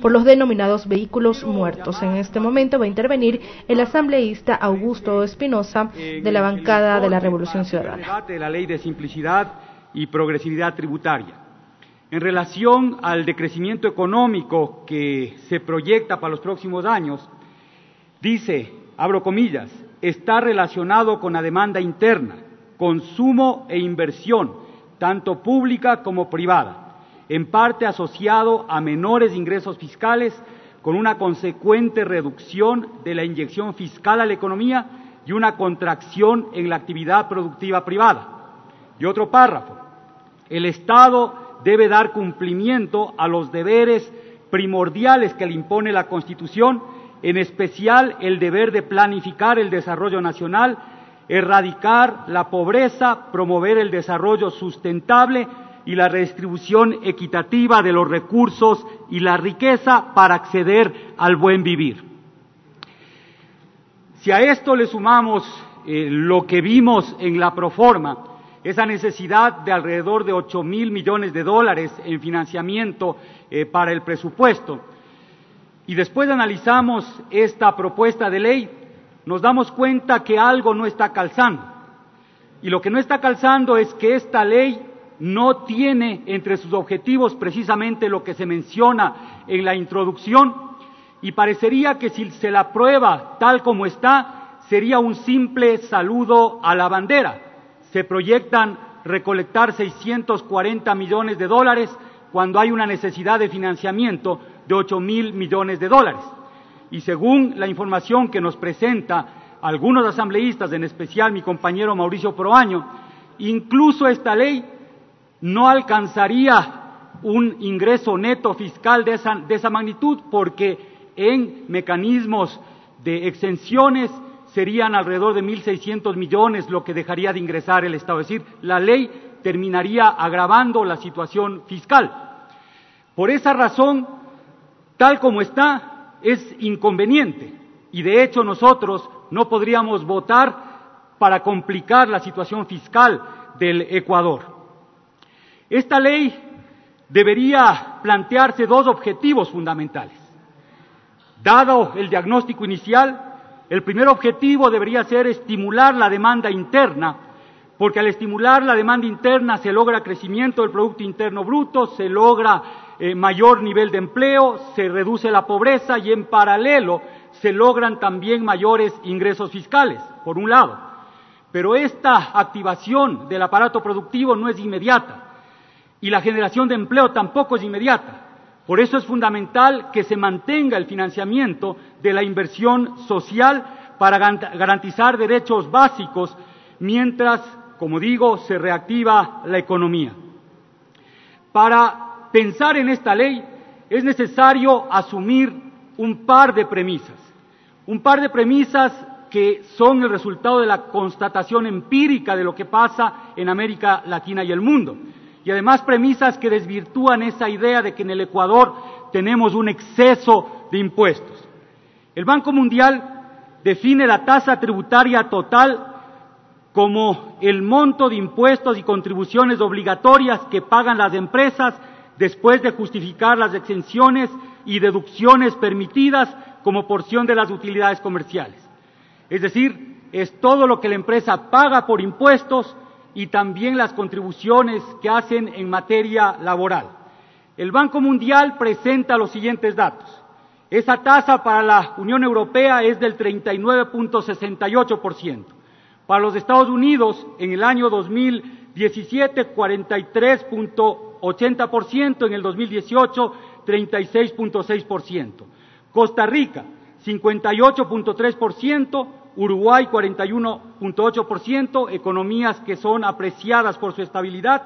por los denominados vehículos muertos. En este momento va a intervenir el asambleísta Augusto Espinosa de la bancada de la Revolución Ciudadana. De la ley de simplicidad y progresividad tributaria. En relación al decrecimiento económico que se proyecta para los próximos años, dice, abro comillas, está relacionado con la demanda interna, consumo e inversión, tanto pública como privada, en parte asociado a menores ingresos fiscales, con una consecuente reducción de la inyección fiscal a la economía y una contracción en la actividad productiva privada. Y otro párrafo, el Estado debe dar cumplimiento a los deberes primordiales que le impone la Constitución, en especial el deber de planificar el desarrollo nacional, erradicar la pobreza, promover el desarrollo sustentable y la redistribución equitativa de los recursos y la riqueza para acceder al buen vivir. Si a esto le sumamos lo que vimos en la proforma, esa necesidad de alrededor de 8.000 millones de dólares en financiamiento para el presupuesto, y después analizamos esta propuesta de ley, nos damos cuenta que algo no está calzando. Y lo que no está calzando es que esta ley no tiene entre sus objetivos precisamente lo que se menciona en la introducción, y parecería que si se la aprueba tal como está, sería un simple saludo a la bandera. Se proyectan recolectar 640 millones de dólares cuando hay una necesidad de financiamiento de 8.000 millones de dólares. Y según la información que nos presenta algunos asambleístas, en especial mi compañero Mauricio Proaño, incluso esta ley no alcanzaría un ingreso neto fiscal de esa magnitud, porque en mecanismos de exenciones serían alrededor de 1.600 millones lo que dejaría de ingresar el Estado. Es decir, la ley terminaría agravando la situación fiscal. Por esa razón, tal como está, es inconveniente, y de hecho nosotros no podríamos votar para complicar la situación fiscal del Ecuador. Esta ley debería plantearse dos objetivos fundamentales. Dado el diagnóstico inicial, el primer objetivo debería ser estimular la demanda interna, porque al estimular la demanda interna se logra crecimiento del Producto Interno Bruto, se logra mayor nivel de empleo, se reduce la pobreza y en paralelo se logran también mayores ingresos fiscales, por un lado. Pero esta activación del aparato productivo no es inmediata y la generación de empleo tampoco es inmediata. Por eso es fundamental que se mantenga el financiamiento de la inversión social para garantizar derechos básicos mientras, como digo, se reactiva la economía. Para pensar en esta ley es necesario asumir un par de premisas que son el resultado de la constatación empírica de lo que pasa en América Latina y el mundo. Y además premisas que desvirtúan esa idea de que en el Ecuador tenemos un exceso de impuestos. El Banco Mundial define la tasa tributaria total como el monto de impuestos y contribuciones obligatorias que pagan las empresas después de justificar las exenciones y deducciones permitidas como porción de las utilidades comerciales. Es decir, es todo lo que la empresa paga por impuestos y también las contribuciones que hacen en materia laboral. El Banco Mundial presenta los siguientes datos. Esa tasa para la Unión Europea es del 39.68%. Para los Estados Unidos, en el año 2017, 43.80%, en el 2018, 36.6%. Costa Rica, 58.3%, Uruguay 41.8%, economías que son apreciadas por su estabilidad,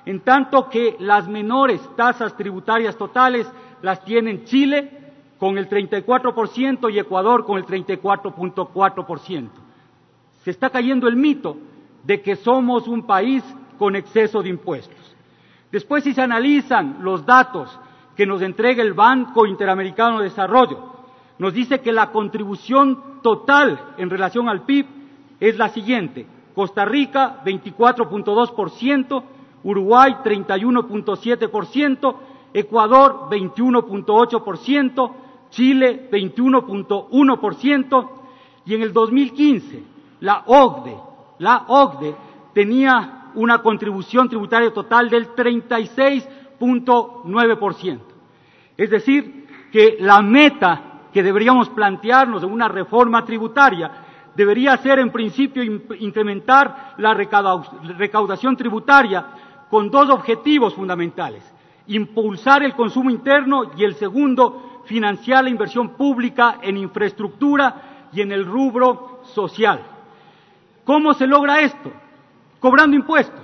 en tanto que las menores tasas tributarias totales las tienen Chile con el 34% y Ecuador con el 34.4%. Se está cayendo el mito de que somos un país con exceso de impuestos. Después, si se analizan los datos que nos entrega el Banco Interamericano de Desarrollo, nos dice que la contribución total en relación al PIB es la siguiente: Costa Rica 24.2%, Uruguay 31.7%, Ecuador 21.8%, Chile 21.1%, y en el 2015 la OCDE tenía una contribución tributaria total del 36.9%. Es decir, que la meta que deberíamos plantearnos de una reforma tributaria debería ser, en principio, incrementar la recaudación tributaria con dos objetivos fundamentales: impulsar el consumo interno y el segundo, financiar la inversión pública en infraestructura y en el rubro social. ¿Cómo se logra esto? Cobrando impuestos.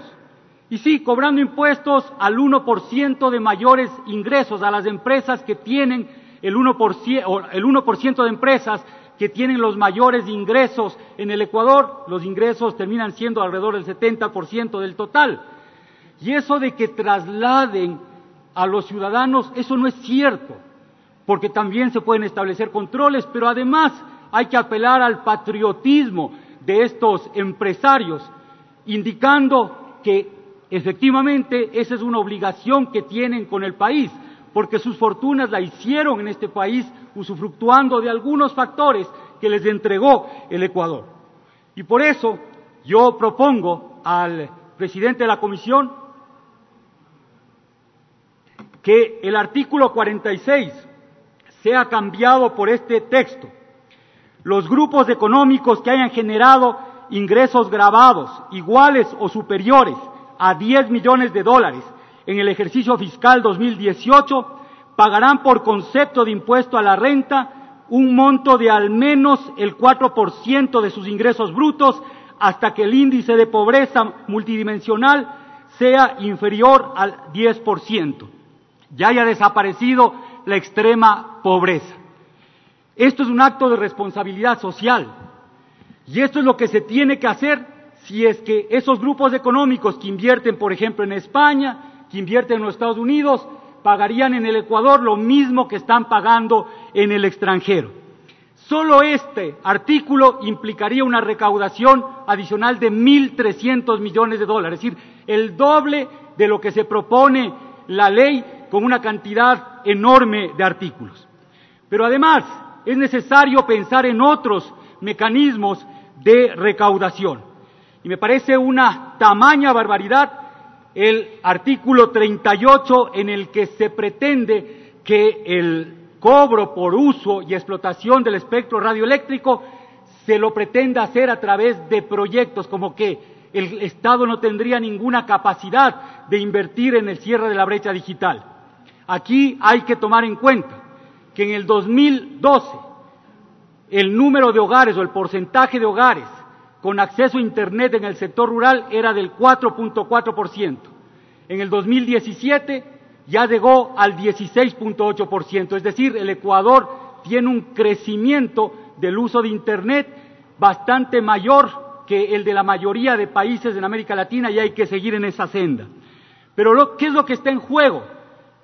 Y sí, cobrando impuestos al 1% de mayores ingresos a las empresas que tienen el 1% de empresas que tienen los mayores ingresos en el Ecuador. Los ingresos terminan siendo alrededor del 70% del total. Y eso de que trasladen a los ciudadanos, eso no es cierto, porque también se pueden establecer controles, pero además hay que apelar al patriotismo de estos empresarios, indicando que efectivamente esa es una obligación que tienen con el país, porque sus fortunas la hicieron en este país usufructuando de algunos factores que les entregó el Ecuador. Y por eso yo propongo al presidente de la Comisión que el artículo 46 sea cambiado por este texto: los grupos económicos que hayan generado ingresos gravados iguales o superiores a $10 millones en el ejercicio fiscal 2018 pagarán por concepto de impuesto a la renta un monto de al menos el 4% de sus ingresos brutos hasta que el índice de pobreza multidimensional sea inferior al 10%. Ya haya desaparecido la extrema pobreza. Esto es un acto de responsabilidad social, y esto es lo que se tiene que hacer si es que esos grupos económicos que invierten, por ejemplo, en España, que invierten en los Estados Unidos, pagarían en el Ecuador lo mismo que están pagando en el extranjero. Solo este artículo implicaría una recaudación adicional de 1.300 millones de dólares, es decir, el doble de lo que se propone la ley, con una cantidad enorme de artículos. Pero además es necesario pensar en otros mecanismos de recaudación. Y me parece una tamaña barbaridad el artículo 38, en el que se pretende que el cobro por uso y explotación del espectro radioeléctrico se lo pretenda hacer a través de proyectos, como que el Estado no tendría ninguna capacidad de invertir en el cierre de la brecha digital. Aquí hay que tomar en cuenta que en el 2012 el número de hogares o el porcentaje de hogares con acceso a Internet en el sector rural era del 4.4%. En el 2017 ya llegó al 16.8%, es decir, el Ecuador tiene un crecimiento del uso de Internet bastante mayor que el de la mayoría de países en América Latina, y hay que seguir en esa senda. Pero ¿qué es lo que está en juego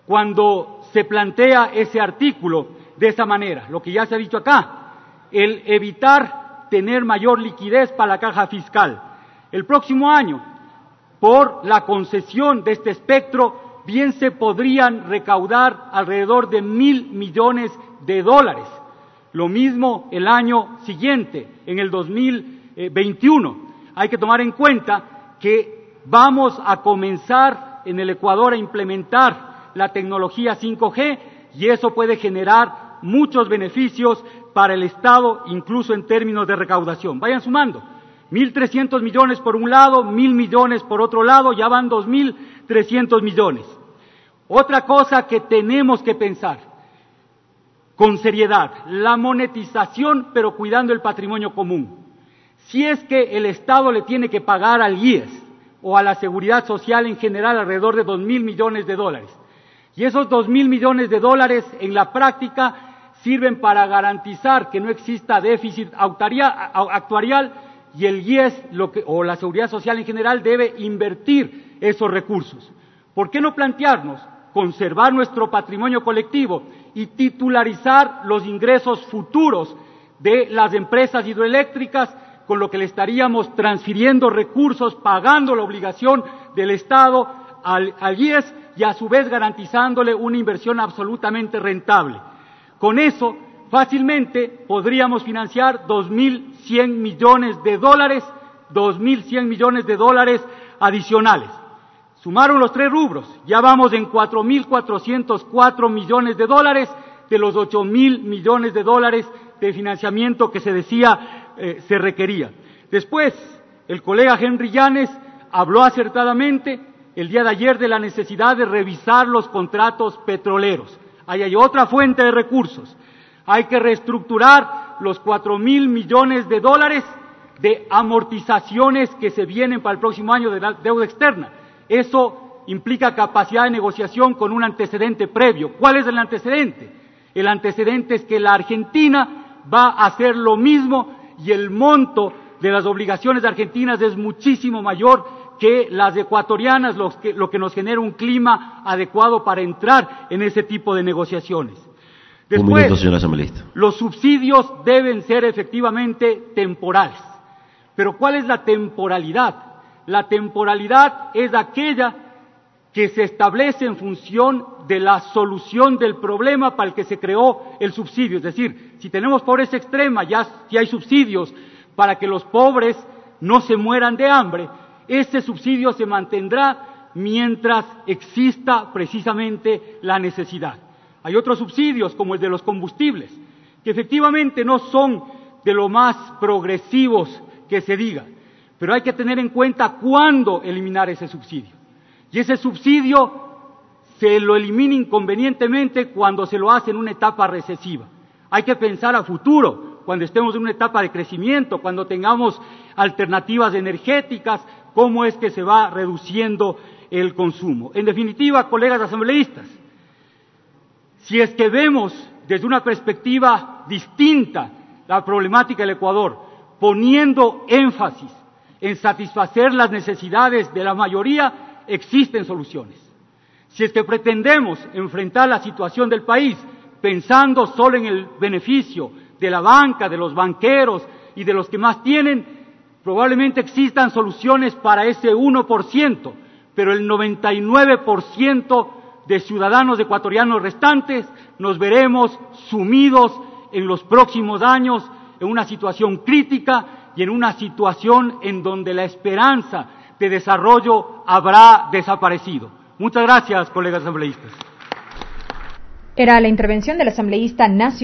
cuando se plantea ese artículo de esa manera? Lo que ya se ha dicho acá, el evitar tener mayor liquidez para la caja fiscal. El próximo año, por la concesión de este espectro, bien se podrían recaudar alrededor de $1.000 millones. Lo mismo el año siguiente, en el 2021. Hay que tomar en cuenta que vamos a comenzar en el Ecuador a implementar la tecnología 5G, y eso puede generar muchos beneficios para el Estado, incluso en términos de recaudación. Vayan sumando, 1.300 millones por un lado, 1.000 millones por otro lado, ya van 2.300 millones. Otra cosa que tenemos que pensar con seriedad, la monetización, pero cuidando el patrimonio común. Si es que el Estado le tiene que pagar al IES o a la Seguridad Social en general alrededor de $2.000 millones, y esos $2.000 millones en la práctica sirven para garantizar que no exista déficit actuarial, y el IES o la Seguridad Social en general debe invertir esos recursos. ¿Por qué no plantearnos conservar nuestro patrimonio colectivo y titularizar los ingresos futuros de las empresas hidroeléctricas, con lo que le estaríamos transfiriendo recursos, pagando la obligación del Estado al IES, y a su vez garantizándole una inversión absolutamente rentable. Con eso, fácilmente podríamos financiar 2.100 millones de dólares, 2.100 millones de dólares adicionales. Sumaron los tres rubros, ya vamos en 4.404 millones de dólares de los 8.000 millones de dólares de financiamiento que se decía se requería. Después, el colega Henry Llanes habló acertadamente el día de ayer de la necesidad de revisar los contratos petroleros. Ahí hay otra fuente de recursos. Hay que reestructurar los 4.000 millones de dólares de amortizaciones que se vienen para el próximo año de la deuda externa. Eso implica capacidad de negociación con un antecedente previo. ¿Cuál es el antecedente? El antecedente es que la Argentina va a hacer lo mismo y el monto de las obligaciones argentinas es muchísimo mayor que las ecuatorianas, lo que nos genera un clima adecuado para entrar en ese tipo de negociaciones. Después, un minuto, señor asambleísta. Los subsidios deben ser efectivamente temporales. Pero ¿cuál es la temporalidad? La temporalidad es aquella que se establece en función de la solución del problema para el que se creó el subsidio. Es decir, si tenemos pobreza extrema, si hay subsidios para que los pobres no se mueran de hambre, ese subsidio se mantendrá mientras exista precisamente la necesidad. Hay otros subsidios, como el de los combustibles, que efectivamente no son de lo más progresivos que se diga, pero hay que tener en cuenta cuándo eliminar ese subsidio. Y ese subsidio se lo elimina inconvenientemente cuando se lo hace en una etapa recesiva. Hay que pensar a futuro, cuando estemos en una etapa de crecimiento, cuando tengamos alternativas energéticas, cómo es que se va reduciendo el consumo. En definitiva, colegas asambleístas, si es que vemos desde una perspectiva distinta la problemática del Ecuador, poniendo énfasis en satisfacer las necesidades de la mayoría, existen soluciones. Si es que pretendemos enfrentar la situación del país pensando solo en el beneficio de la banca, de los banqueros y de los que más tienen, probablemente existan soluciones para ese 1%, pero el 99% de ciudadanos ecuatorianos restantes nos veremos sumidos en los próximos años en una situación crítica y en una situación en donde la esperanza de desarrollo habrá desaparecido. Muchas gracias, colegas asambleístas. Era la intervención del asambleísta nacional.